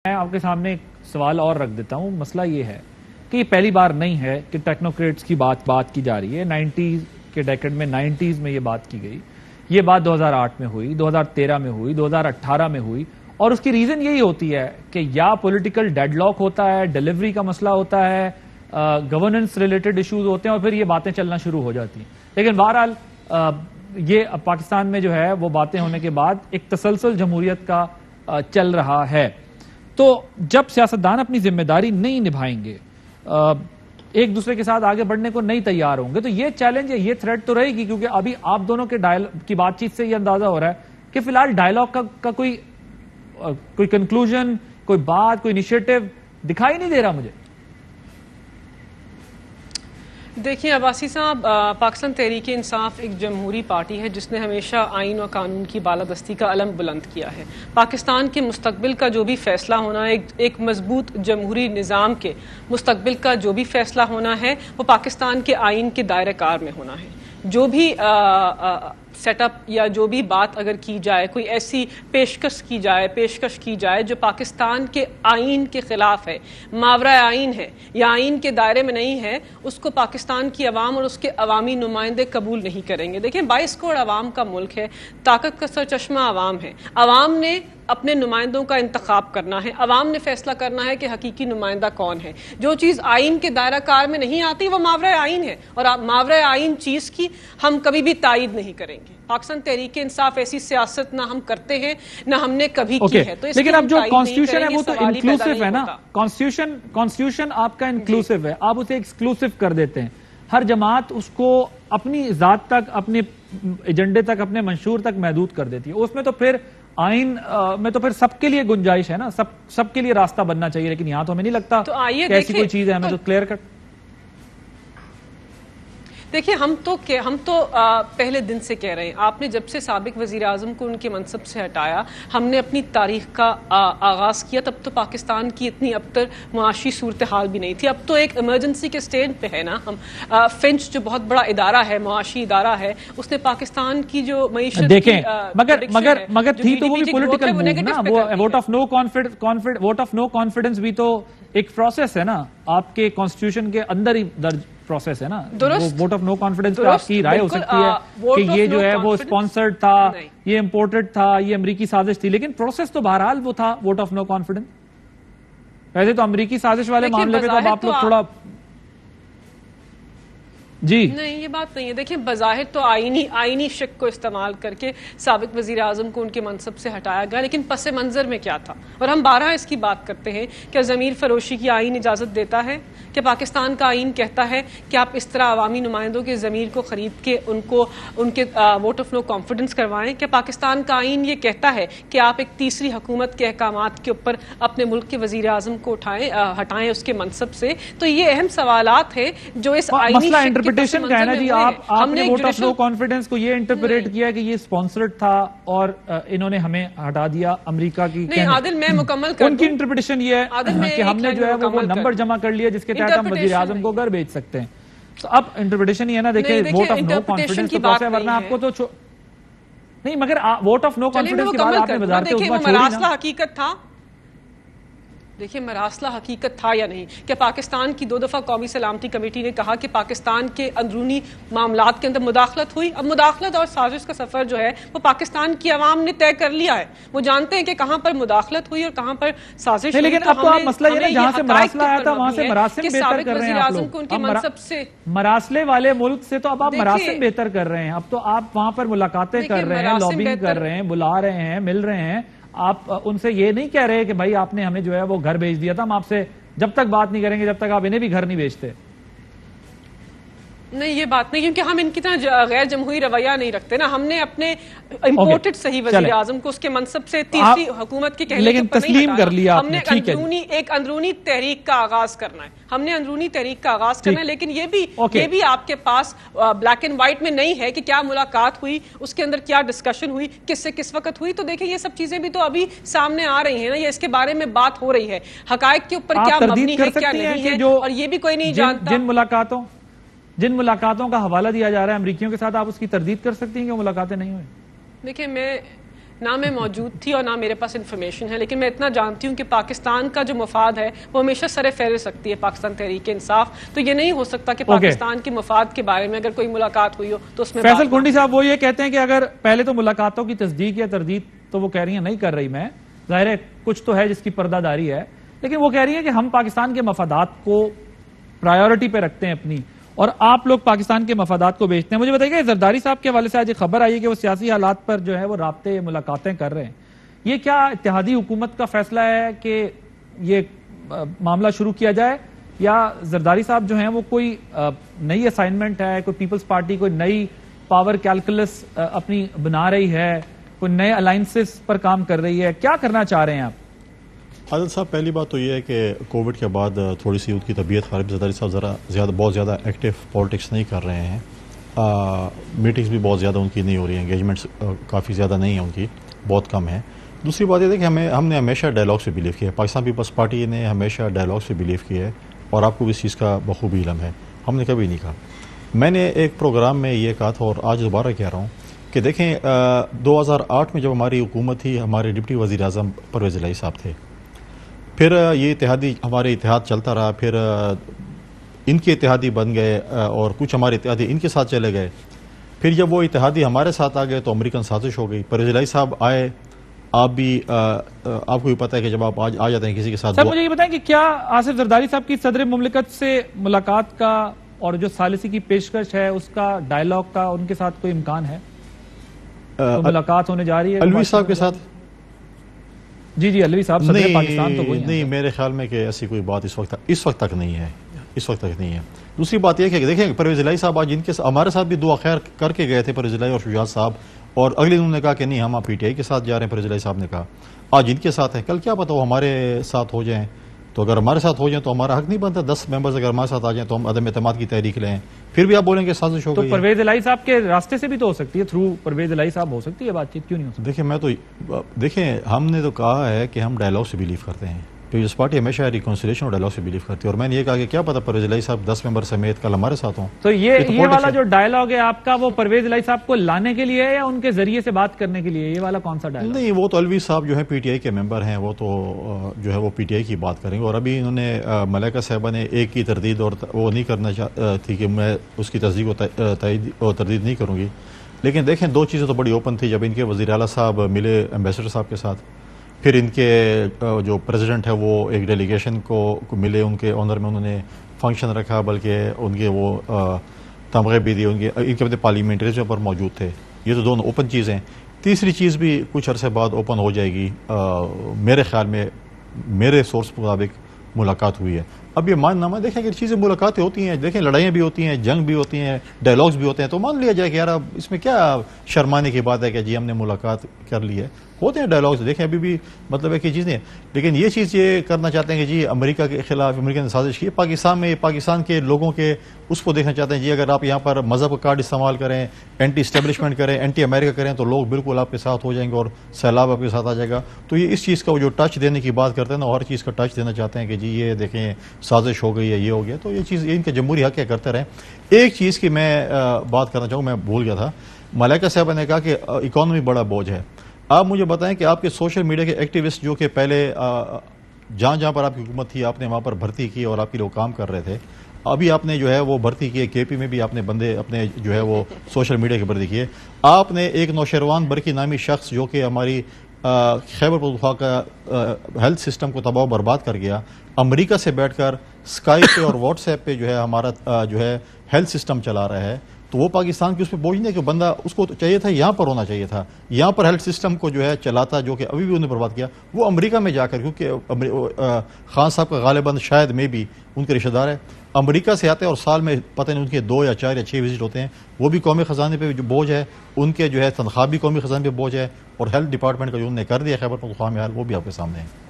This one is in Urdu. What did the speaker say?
میں آپ کے سامنے ایک سوال اور رکھ دیتا ہوں. مسئلہ یہ ہے کہ یہ پہلی بار نہیں ہے کہ ٹیکنوکریٹس کی بات کی جا رہی ہے. 90s کے ڈیکڈ میں 90s میں یہ بات کی گئی. یہ بات 2008 میں ہوئی, 2013 میں ہوئی, 2018 میں ہوئی, اور اس کی ریزن یہی ہوتی ہے کہ یا پولیٹیکل ڈیڈ لاک ہوتا ہے, ڈیلیوری کا مسئلہ ہوتا ہے, گورننس ریلیٹڈ ایشوز ہوتے ہیں, اور پھر یہ باتیں چلنا شروع ہو جاتی ہیں. لیکن بہرحال یہ پاکستان میں جو ہے وہ باتیں ہونے کے بعد ایک تسلسل جمہوریت کا چل رہا ہے. تو جب سیاستدان اپنی ذمہ داری نہیں نبھائیں گے, ایک دوسرے کے ساتھ آگے بڑھنے کو نہیں تیار ہوں گے, تو یہ چیلنج ہے, یہ تھریٹ تو رہے گی. کیونکہ ابھی آپ دونوں کی بات چیت سے یہ اندازہ ہو رہا ہے کہ فی الحال ڈائلاگ کا کوئی کنکلوژن, کوئی بات, کوئی انیشیٹو دکھائی نہیں دے رہا مجھے. دیکھیں عباسی صاحب, پاکستان تحریک انصاف ایک جمہوری پارٹی ہے جس نے ہمیشہ آئین و قانون کی بالادستی کا علم بلند کیا ہے. پاکستان کے مستقبل کا جو بھی فیصلہ ہونا ہے, ایک مضبوط جمہوری نظام کے مستقبل کا جو بھی فیصلہ ہونا ہے, وہ پاکستان کے آئین کے دائرہ کار میں ہونا ہے. جو بھی سیٹ اپ یا جو بھی بات اگر کی جائے, کوئی ایسی پیشکش کی جائے جو پاکستان کے آئین کے خلاف ہے, ماورا آئین ہے یا آئین کے دائرے میں نہیں ہے, اس کو پاکستان کی عوام اور اس کے عوامی نمائندے قبول نہیں کریں گے. دیکھیں 22 کروڑ عوام کا ملک ہے, طاقت کا سرچشمہ عوام ہے. عوام نے اپنے نمائندوں کا انتخاب کرنا ہے, عوام نے فیصلہ کرنا ہے کہ حقیقی نمائندہ کون ہے. جو چیز آئین کے دائرہ کار میں نہیں آتی وہ ماورا آئین ہے, اور ماورا آئین چیز کی ہم کبھی بھی تائید نہیں کریں گے. پاکستان تحریک انصاف ایسی سیاست نہ ہم کرتے ہیں نہ ہم نے کبھی کی ہے. لیکن اب جو کانسٹیٹیوشن ہے وہ تو انکلوسیو ہے نا. کانسٹیٹیوشن آپ کا انکلوسیو ہے, آپ اسے ایکسکلوسیو کر دیتے ہیں. ہر جماعت اس کو اپنی ذات تک, اپنے ایجنڈے تک, اپنے منشور تک محدود کر دیتی ہے. اس میں تو پھر آئین میں تو پھر سب کے لیے گنجائش ہے نا, سب کے لیے راستہ بننا چاہیے. لیکن یہاں تو ہمیں نہیں لگتا کہ ایسی کوئی چیز ہے. ہمیں تو کلیئر کٹ. دیکھیں ہم تو پہلے دن سے کہہ رہے ہیں, آپ نے جب سے سابق وزیر اعظم کو ان کے منصب سے ہٹایا, ہم نے اپنی تاریخ کا آغاز کیا, تب تو پاکستان کی اتنی ابتر معاشی صورتحال بھی نہیں تھی. اب تو ایک ایمرجنسی کے سٹیج پہ ہے نا ہم. فنچ جو بہت بڑا ادارہ ہے, معاشی ادارہ ہے, اس نے پاکستان کی جو معیشت دیکھیں مگر تھی تو وہ بھی پولیٹیکل موو نا. وہ ووٹ آف نو کانفیڈنس بھی تو ایک پروسیس ہے نا, آپ کے کانسٹیٹیوشن کے اندر ہی درج پروسیس ہے نا. ووٹ آف نو کانفیڈنس پہ آپ کی رائے ہو سکتی ہے کہ یہ جو ہے وہ اسپانسرڈ تھا, یہ امپورٹڈ تھا, یہ امریکی سازش تھی. لیکن پروسیس تو بہرحال وہ تھا ووٹ آف نو کانفیڈنس. ویسے تو امریکی سازش والے معاملے پہ تو آپ لوگ تھوڑا جی نہیں, یہ بات نہیں ہے. دیکھیں بظاہر تو آئینی شک کو استعمال کر کے سابق وزیر اعظم کو ان کے منصب سے ہٹایا گیا, لیکن پس منظر میں کیا تھا. اور ہم بارہا اس کی بات کرتے ہیں کہ ضمیر فروشی کی آئین اجازت دیتا ہے, کہ پاکستان کا آئین کہتا ہے کہ آپ اس طرح عوامی نمائندوں کے ضمیر کو خرید کے ان کے ووٹ آف نو کانفیڈنس کروائیں. کہ پاکستان کا آئین یہ کہتا ہے کہ آپ ایک تیسری حکومت کے احکامات کے اوپر اپنے ملک کے وزیر اعظم کو ہٹائیں اس کے منصب سے. تو یہ اہم سوالات ہیں جو اس آئینی انٹرپریٹیشن کا ہے نا جی. آپ نے ووٹ آف نو کانفیڈنس کو یہ انٹرپریٹ کیا کہ یہ اسپانسرڈ تھا اور انہوں نے ہمیں ہٹا دیا امریکہ کی. نہیں عادل, میں مکمل کر ان کی انٹرپریٹیشن یہ ہے کہ ہم نے جو ہے وہ نمبر جمع کر لیا جس کے تحت ہم وزیر اعظم کو گھر بھیج سکتے ہیں. تو اب انٹرپریٹیشن یہ ہے نا, دیکھیں ووٹ آف نو کانفیڈنس کی بات ہے, ورنہ آپ کو تو نہیں, مگر ووٹ آف نو کانفیڈنس کی بات آپ نے وزارت عظمیٰ چھوڑی نا. مراسلہ حقیقت تھا. دیکھیں مراسلہ حقیقت تھا یا نہیں کہ پاکستان کی 2 دفعہ قومی سلامتی کمیٹی نے کہا کہ پاکستان کے اندرونی معاملات کے اندر مداخلت ہوئی. اب مداخلت اور سازش کا سفر جو ہے وہ پاکستان کی عوام نے طے کر لیا ہے. وہ جانتے ہیں کہ کہاں پر مداخلت ہوئی اور کہاں پر سازش ہوئی. لیکن اب تو آپ مسئلہ یہ جہاں سے مراسلہ آیا تھا وہاں سے مراسم بہتر کر رہے ہیں آپ لوگ. مراسلے والے ملک سے تو اب آپ مراسم بہتر کر رہے ہیں. اب تو آپ وہاں پر ملاقاتیں کر رہے ہیں, لابنگ کر رہے ہیں, بلا رہے ہیں, مل رہے ہیں. آپ ان سے یہ نہیں کہہ رہے کہ بھائی آپ نے ہمیں جو ہے وہ گھر بھیج دیا تھا, ہم آپ سے جب تک بات نہیں کریں گے جب تک آپ انہیں بھی گھر نہیں بھیجتے. نہیں, یہ بات نہیں, کیونکہ ہم ان کی طرح غیر جمہوری رویہ نہیں رکھتے نا. ہم نے اپنے امپورٹڈ صحیح وزیر اعظم کو اس کے منصب سے تیسری حکومت کے کہنے کے اوپر نہیں ہٹانا. ہم نے ایک اندرونی تحریک کا آغاز کرنا ہے. ہم نے اندرونی تحریک کا آغاز کرنا ہے, لیکن یہ بھی آپ کے پاس بلیک اینڈ وائٹ میں نہیں ہے کہ کیا ملاقات ہوئی, اس کے اندر کیا ڈسکشن ہوئی, کس سے کس وقت ہوئی. تو دیکھیں یہ سب چیزیں بھی تو ابھی سامنے آ رہی ہیں نا, یہ اس کے بارے میں بات ہو رہی ہے. حقائق کے اوپر کیا مبنی ہے کیا نہیں ہے, اور یہ بھی کوئی نہیں جانتا. جن ملاقاتوں کا حوالہ دیا جا رہا ہے امریکیوں کے ساتھ, آپ اس کی تردید کر سکتی ہیں کہ وہ ملاقاتیں نہیں ہوئی. دیکھیں نہ میں موجود تھی اور نہ میرے پاس انفارمیشن ہے، لیکن میں اتنا جانتی ہوں کہ پاکستان کا جو مفاد ہے وہ ہمیشہ سر فہرست رکھتی ہے پاکستان تحریک انصاف. تو یہ نہیں ہو سکتا کہ پاکستان کے مفاد کے بارے میں اگر کوئی ملاقات ہوئی ہو تو اس میں فیصل کنڈی صاحب وہ یہ کہتے ہیں کہ اگر پہلے تو ملاقاتوں کی تصدیق یا تردید تو وہ کہہ رہی ہیں نہیں کر رہی میں، ظاہر ہے کچھ تو ہے جس کی پردہ داری ہے، لیکن وہ کہہ رہی ہیں کہ ہم پاکستان کے مفادات کو پرائیورٹی پہ رکھتے ہیں اپنی، اور آپ لوگ پاکستان کے مفادات کو بیچتے ہیں. مجھے بتائیے کہ زرداری صاحب کے حوالے سے آج ایک خبر آئی ہے کہ وہ سیاسی حالات پر جو ہے وہ رابطے ملاقاتیں کر رہے ہیں. یہ کیا اتحادی حکومت کا فیصلہ ہے کہ یہ معاملہ شروع کیا جائے، یا زرداری صاحب جو ہیں وہ کوئی نئی اسائنمنٹ ہے، کوئی پیپلز پارٹی کوئی نئی پاور کیلکولس اپنی بنا رہی ہے، کوئی نئے الائنسز پر کام کر رہی ہے، کیا کرنا چاہ رہے ہیں آپ؟ عادل صاحب پہلی بات تو یہ ہے کہ کووڈ کے بعد تھوڑی سی ان کی طبیعت خراب، زرداری صاحب بہت زیادہ ایکٹیو پالیٹکس نہیں کر رہے ہیں، میٹنگز بھی بہت زیادہ ان کی نہیں ہو رہی ہیں، انگیجمنٹس کافی زیادہ نہیں ہیں ان کی، بہت کم ہیں. دوسری بات یہ ہے کہ ہم نے ہمیشہ ڈائلاگ سے بلیو کیا ہے، پاکستان پیپلز پارٹی نے ہمیشہ ڈائلاگ سے بلیو کیا ہے، اور آپ کو بھی اس چیز کا بخوبی علم ہے. ہم نے کبھی نہیں کہا، میں نے ایک پروگرام میں یہ کہا تھا اور آج دوبارہ کہہ رہا ہوں کہ دیکھیں 2008 میں جب ہماری حکومت تھی، ہمارے ڈپٹی وزیر اعظم پرویز الہی صاحب تھے، پھر یہ ہمارے اتحاد چلتا رہا، پھر ان کے اتحادی بن گئے اور کچھ ہمارے اتحادی ان کے ساتھ چلے گئے. پھر جب وہ اتحادی ہمارے ساتھ آ گئے تو امریکن سازش ہو گئی. پرویز الہی صاحب آئے، آپ کو بھی پتہ ہے کہ جب آپ آ جاتے ہیں کسی کے ساتھ. سر مجھے یہ بتائیں کہ کیا آصف زرداری صاحب کی صدر مملکت سے ملاقات کا اور جو ثالثی کی پیشکش ہے اس کا ڈائلاگ کا ان کے ساتھ کوئی امکان ہے؟ ملاقات ہونے جا رہی ہے الوی صاحب کے ساتھ؟ جی الوی صاحب صدر پاکستان تو کوئی نہیں، میرے خیال میں کہ ایسی کوئی بات اس وقت تک نہیں ہے. دوسری بات یہ کہ دیکھیں پرویز الہی صاحب آج ہمارے ساتھ بھی دعا خیر کر کے گئے تھے، پرویز الہی اور شجاعت صاحب، اور اگلے دن انہوں نے کہا کہ نہیں ہم پی ٹی آئی کے ساتھ جا رہے ہیں. پرویز الہی صاحب نے کہا آج ان کے ساتھ ہیں، کل کیا پتہ وہ ہمارے ساتھ ہو جائیں. تو اگر ہمارے ساتھ ہو جائیں تو ہمارا حق نہیں بنتا 10 ممبرز اگر ہمارے ساتھ آ جائیں تو ہم عدم اعتماد کی تحریک لیں، پھر بھی آپ بولیں کہ سازش ہو گئی. تو پرویز الہی صاحب کے راستے سے بھی تو ہو سکتی ہے، تھرو پرویز الہی صاحب ہو سکتی ہے بات چیت، کیوں نہیں ہو سکتی؟ دیکھیں ہم نے تو کہا ہے کہ ہم ڈائلاگ سے بلیو کرتے ہیں، پیپلز پارٹی ہمیشہ ریکنسیلیشن اور ڈائلاگ سے بلیو کرتی ہے، اور میں نے یہ کہا کہ کیا پتہ پرویز الہی صاحب 10 ممبر سمیت کل ہمارے ساتھ ہوں. تو یہ والا جو ڈائلاگ ہے آپ کا وہ پرویز الہی صاحب کو لانے کے لیے ہے یا ان کے ذریعے سے بات کرنے کے لیے؟ یہ والا کون سا ڈائلاگ؟ نہیں، وہ تو الوی صاحب جو ہے پی ٹی آئی کے ممبر ہیں، وہ تو جو ہے وہ پی ٹی آئی کی بات کریں گے، اور ابھی انہوں نے ملائکہ صاحبہ نے ایک کی تردید اور وہ نہیں کرنا تھی کہ میں اس کی تصدیق اور تردید نہیں کروں گی. لیکن دیکھیں دو چیزیں تو بڑی اوپن تھی جب ان کے وزیر اعلیٰ صاحب ملے ایمبیسڈر صاحب کے ساتھ، پھر ان کے جو پریزیڈنٹ ہے وہ ایک ڈیلیگیشن کو ملے، ان کے آنر میں انہوں نے فنکشن رکھا، بلکہ ان کے وہ تمغے بھی دیے، ان کے اپنے پارلیمنٹریز پر موجود تھے. یہ تو دونوں اوپن چیزیں. تیسری چیز بھی کچھ عرصے بعد اوپن ہو جائے گی، میرے خیال میں میرے سورس کے مطابق ملاقات ہوئی ہے. اب یہ ماننا میں دیکھیں کہ چیزیں ملاقاتیں ہوتی ہیں، دیکھیں لڑائیاں بھی ہوتی ہیں، جنگ بھی ہوتی ہیں، ڈائلاگز بھی ہوتے ہیں، تو مان لیا جائے کہ یار اس میں کیا شرمانے کی بات ہے کہ جی ہم نے ملاقات کر لی ہے. ہوتے ہیں ڈائلاگز، دیکھیں ابھی بھی مطلب ہے کہ چیزیں، لیکن یہ چیز یہ کرنا چاہتے ہیں کہ جی امریکہ کے خلاف امریکہ نے سازش کی پاکستان میں، پاکستان کے لوگوں کے اس کو دیکھنا چاہتے ہیں جی اگر آپ یہاں پر مذہب کا کارڈ استعمال کریں، اینٹی اسٹیبلشمنٹ کریں، اینٹی امریکہ کریں تو لوگ بالکل آپ کے ساتھ ہو جائیں گے اور سیلاب آپ کے ساتھ آ جائے گا. تو یہ اس چیز کا جو ٹچ دینے کی بات کرتے ہیں نا، ہر چیز کا ٹچ دینا چاہتے ہیں کہ جی یہ دیکھیں سازش ہو گئی ہے، یہ ہو گیا. تو یہ چیز ان کے جمہوری حق کیا کرتے رہیں. ایک چیز کی میں بات کرنا چاہوں، میں بھول گیا تھا، ملائکہ صاحبہ نے کہا کہ اکانومی بڑا بوجھ ہے. آپ مجھے بتائیں کہ آپ کے سوشل میڈیا کے ایکٹیوسٹ جو کہ پہلے جہاں پر آپ کی حکومت تھی آپ نے وہاں پر بھرتی کی اور آپ کے لوگ کام کر رہے تھے، ابھی آپ نے جو ہے وہ بھرتی کی، کے پی میں بھی آپ نے بندے اپنے جو ہے وہ سوشل میڈیا کے بھرتی کیے. آپ نے ایک نوشیروان برقی نامی شخص جو کہ ہماری خیبر پختونخوا کا ہیلتھ سسٹم کو تباہ و برباد کر گیا، امریکہ سے بیٹھ کر اسکائپ پہ اور واٹس ایپ پہ جو ہے ہمارا جو ہے ہیلتھ سسٹم چلا رہا ہے. تو وہ پاکستان کی اس پہ بوجھ نہیں کہ بندہ اس کو چاہیے تھا یہاں پر ہونا چاہیے تھا، یہاں پر ہیلتھ سسٹم کو جو ہے چلاتا، جو کہ ابھی بھی انہیں برباد کیا. وہ امریکہ میں جا کر، کیونکہ خان صاحب کا غالباً شاید میں بھی ان کے رشتہ دار ہے، امریکہ سے آتے ہیں اور سال میں پتہ نہیں ان کے 2 یا 4 یا 6 وزٹ ہوتے ہیں. وہ بھی قومی خزانے پہ جو بوجھ ہے، ان کے جو ہے تنخواہ بھی قومی خزانے پہ بوجھ ہے، اور ہیلتھ ڈپارٹمنٹ کا جو انہوں نے کر دیا خیبر پختونخوا میں حال، وہ بھی آپ کے سامنے ہے.